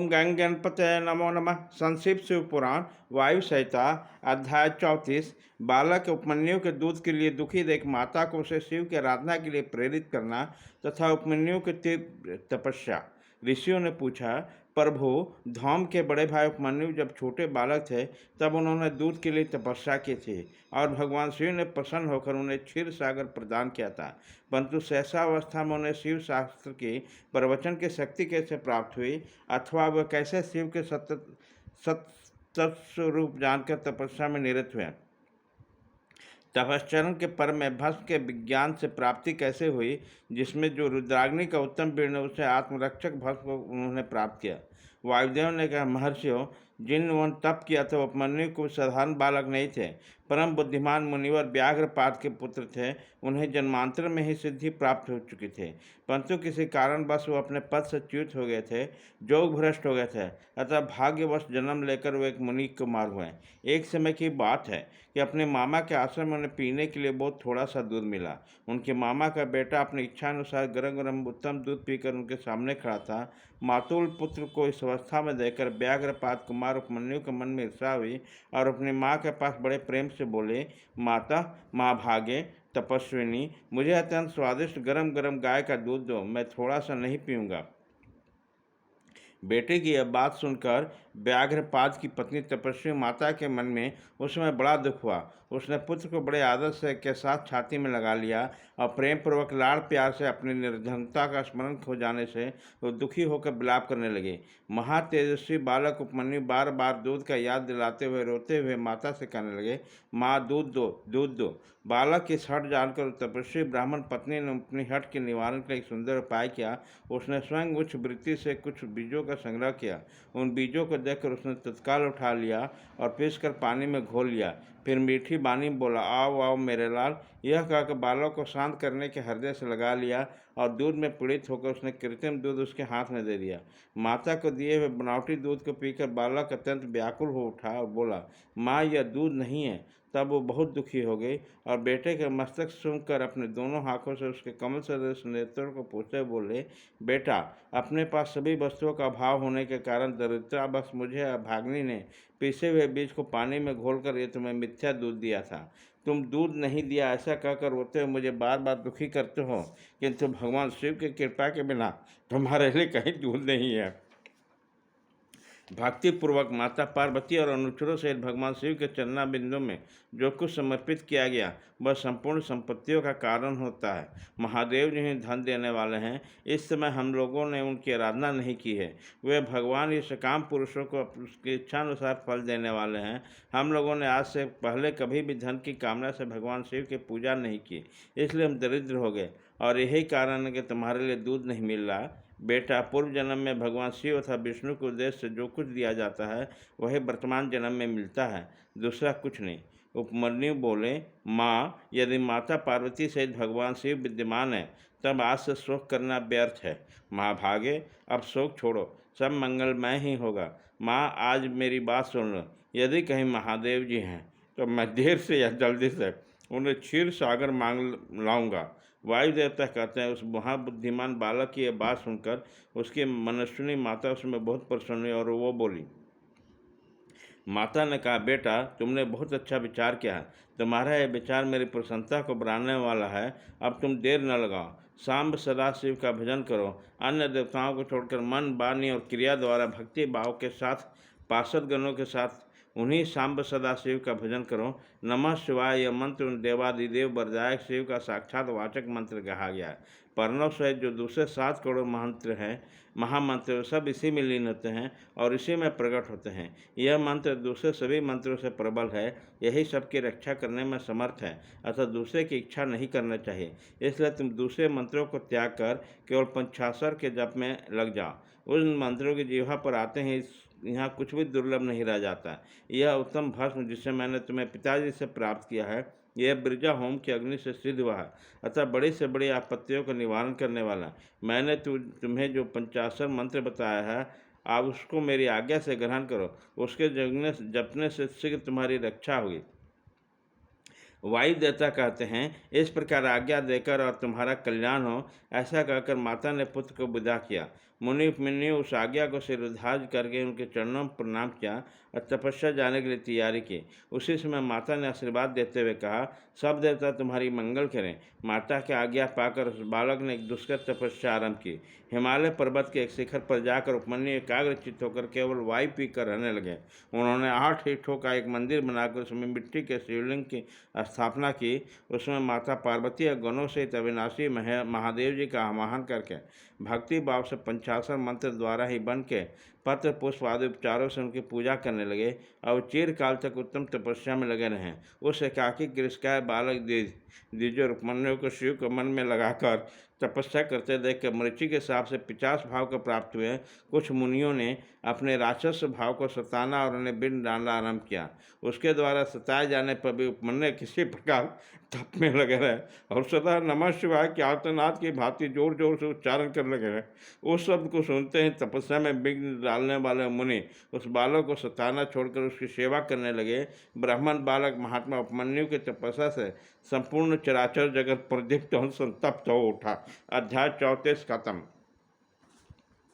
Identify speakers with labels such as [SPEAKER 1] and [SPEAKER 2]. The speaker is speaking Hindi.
[SPEAKER 1] ओम गंग गणपते नमो नमः। संक्षिप शिव पुराण वायु संहिता अध्याय 34। बालक उपमन्यु के दूध के लिए दुखी देख माता को उसे शिव की आराधना के लिए प्रेरित करना तथा उपमन्यु की तीव्र तपस्या। ऋषियों ने पूछा, प्रभु, धौम के बड़े भाई उपमन्यु जब छोटे बालक थे तब उन्होंने दूध के लिए तपस्या की थी और भगवान शिव ने प्रसन्न होकर उन्हें क्षीर सागर प्रदान किया था। परंतु सहसावस्था में उन्हें शिव शास्त्र की प्रवचन की शक्ति कैसे प्राप्त हुई अथवा वह कैसे शिव के सत्स्वरूप जानकर तपस्या में निरत हुए, तपश्चरण के पर में भस्म के विज्ञान से प्राप्ति कैसे हुई, जिसमें जो रुद्राग्नि का उत्तम बीर्ण उसे आत्मरक्षक भस्म को उन्होंने प्राप्त किया। वायुदेव ने कहा, महर्षियों, जिन उन्होंने तप किया था उपमन्यु को साधारण बालक नहीं थे, परम बुद्धिमान मुनिवर व्याघ्रपाद के पुत्र थे। उन्हें जन्मांतर में ही सिद्धि प्राप्त हो चुकी थी, परंतु किसी कारणवश वो अपने पद से च्युत हो गए थे, जोग भ्रष्ट हो गए थे। अतः भाग्यवश जन्म लेकर वो एक मुनि कुमार हुए। एक समय की बात है कि अपने मामा के आश्रम में उन्हें पीने के लिए बहुत थोड़ा सा दूध मिला। उनके मामा का बेटा अपनी इच्छा अनुसार गरम गरम उत्तम दूध पीकर उनके सामने खड़ा था। मातुल पुत्र को इस अवस्था में देखकर व्याघ्रपाद कुमार उपमन्यु के मन में ईर्ष्या हुई और अपनी माँ के पास बड़े प्रेम से बोले, माता, माँ भागे, तपस्विनी, मुझे अत्यंत स्वादिष्ट गरम गरम गाय का दूध दो, मैं थोड़ा सा नहीं पीऊँगा। बेटे की यह बात सुनकर व्याघ्रपाद की पत्नी तपस्वी माता के मन में उस समय बड़ा दुख हुआ। उसने पुत्र को बड़े आदर से के साथ छाती में लगा लिया और प्रेम पूर्वक लाड़ प्यार से अपनी निर्धनता का स्मरण खो जाने से वो दुखी होकर विलाप करने लगे। महातेजस्वी बालक उपमन्यु बार बार दूध का याद दिलाते हुए रोते हुए माता से कहने लगे, माँ, दूध दो, दूध दो। बालक की हठ जानकर तपस्वी ब्राह्मण पत्नी ने अपनी हठ के निवारण का एक सुंदर उपाय किया। उसने स्वयं उच्च वृत्ति से कुछ बीजों का संग्रह किया। उन बीजों को देखकर उसने तत्काल उठा लिया और पीसकर पानी में घोल लिया। फिर मीठी बानी बोला, आओ आओ मेरे लाल। यह कहकर बालक को शांत करने के हृदय से लगा लिया और दूध में पीड़ित होकर उसने कृत्रिम दूध उसके हाथ में दे दिया। माता को दिए हुए बनावटी दूध को पीकर बालक अत्यंत व्याकुल हो उठा और बोला, माँ, यह दूध नहीं है। तब वो बहुत दुखी हो गई और बेटे के मस्तक सूंघकर अपने दोनों हाथों से उसके कमल सदृश नेत्रों को पूछते बोले, बेटा, अपने पास सभी वस्तुओं का अभाव होने के कारण दरिद्रावश मुझे अभाग्नि ने पीसे हुए बीज को पानी में घोलकर ये तुम्हें मिथ्या दूध दिया था। तुम दूध नहीं दिया ऐसा कहकर रोते हुए मुझे बार बार दुखी करते हो, किंतु भगवान शिव की कृपा के बिना तुम्हारे लिए कहीं दूध नहीं है। भक्तिपूर्वक माता पार्वती और अनुचरों सहित भगवान शिव के चरना बिंदु में जो कुछ समर्पित किया गया वह संपूर्ण संपत्तियों का कारण होता है। महादेव जी ही धन देने वाले हैं। इस समय हम लोगों ने उनकी आराधना नहीं की है। वे भगवान ये सकाम पुरुषों को उसकी इच्छानुसार फल देने वाले हैं। हम लोगों ने आज से पहले कभी भी धन की कामना से भगवान शिव की पूजा नहीं की, इसलिए हम दरिद्र हो गए और यही कारण है कि तुम्हारे लिए दूध नहीं मिल रहा। बेटा, पूर्व जन्म में भगवान शिव तथा विष्णु के उद्देश्य से जो कुछ दिया जाता है वही वर्तमान जन्म में मिलता है, दूसरा कुछ नहीं। उपमन्यु बोले, माँ, यदि माता पार्वती सहित भगवान शिव विद्यमान है तब आज से शोक करना व्यर्थ है। माँ भागे, अब शोक छोड़ो, सब मंगलमय ही होगा। माँ, आज मेरी बात सुन लो। यदि कहीं महादेव जी हैं तो मैं देर से या जल्दी से उन्हें क्षीर सागर मांग लाऊंगा। वायु देवता कहते हैं, उस महाबुद्धिमान बालक की यह बात सुनकर उसकी मनस्विनी माता उसमें बहुत प्रसन्न हुई और वो बोली। माता ने कहा, बेटा, तुमने बहुत अच्छा विचार किया है। तुम्हारा यह विचार मेरी प्रसन्नता को बढ़ाने वाला है। अब तुम देर न लगाओ, सांब सदाशिव का भजन करो। अन्य देवताओं को छोड़कर मन, वाणी और क्रिया द्वारा भक्ति भाव के साथ पार्षद गणों के साथ उन्हीं सांब सदाशिव का भजन करो। नमः शिवाय यह मंत्र उन देवादिदेव वरदायक शिव का साक्षात वाचक मंत्र कहा गया है। प्रणव सहित जो दूसरे 7 करोड़ मंत्र हैं, महामंत्र, सब इसी में लीन होते हैं और इसी में प्रकट होते हैं। यह मंत्र दूसरे सभी मंत्रों से प्रबल है। यही सबकी रक्षा करने में समर्थ है, अतः दूसरे की इच्छा नहीं करना चाहिए। इसलिए तुम दूसरे मंत्रों को त्याग कर केवल पंचाक्षर के जप में लग जाओ। उन मंत्रों की जिह्वा पर आते ही यहाँ कुछ भी दुर्लभ नहीं रह जाता। यह उत्तम भस्म जिसे मैंने तुम्हें पिताजी से प्राप्त किया है, यह बिरजा होम की अग्नि से सिद्ध हुआ है, अतः बड़ी से बड़ी आपत्तियों का निवारण करने वाला। मैंने तुम्हें जो पंचाक्षर मंत्र बताया है, आप उसको मेरी आज्ञा से ग्रहण करो। उसके जपने से शीघ्र तुम्हारी रक्षा होगी। वायु देवता कहते हैं, इस प्रकार आज्ञा देकर और तुम्हारा कल्याण हो, ऐसा कहकर माता ने पुत्र को विदा किया। मुनि उपमन्यु उस आज्ञा को सिरधार्य करके उनके चरणों में प्रणाम किया और तपस्या जाने के लिए तैयारी की। उसी समय माता ने आशीर्वाद देते हुए कहा, सब देवता तुम्हारी मंगल करें। माता की आज्ञा पाकर उस बालक ने एक दुष्कर तपस्या आरंभ की। हिमालय पर्वत के एक शिखर पर जाकर उपमन्यु एकाग्रचित्त होकर केवल वायु पीकर रहने लगे। उन्होंने 8 ईंटों का एक मंदिर बनाकर उसमें मिट्टी के शिवलिंग की स्थापना की। उसमें माता पार्वती और गणों सहित अविनाशी महादेव जी का आवाहन करके भक्ति भाव से पंचाक्षर मंत्र द्वारा ही बन के पत्र पुष्प आदि उपचारों से उनकी पूजा करने लगे और चिरकाल तक उत्तम तपस्या में लगे रहे। उस एकाकी कृष्णकाय बालक द्विज और उपमन्यु को शिव को मन में लगाकर तपस्या करते देख कर मृत्यु के हिसाब से 50 भाव को प्राप्त हुए कुछ मुनियों ने अपने राक्षस भाव को सताना और उन्हें बिन डालना आरंभ किया। उसके द्वारा सताए जाने पर भी उपमन्यु किसी प्रकार तप में लगे रहे और सदा नमः शिवाय की आर्तनाद की भांति जोर जोर से उच्चारण करने लगे। उस शब्द को सुनते ही तपस्या में विघ्न डालने वाले मुनि उस बालक को सताना छोड़कर उसकी सेवा करने लगे। ब्राह्मण बालक महात्मा उपमन्यु की तपस्या से संपूर्ण चराचर जगत प्रदीप्त और संतप्त हो उठा। अध्याय 34 खत्म।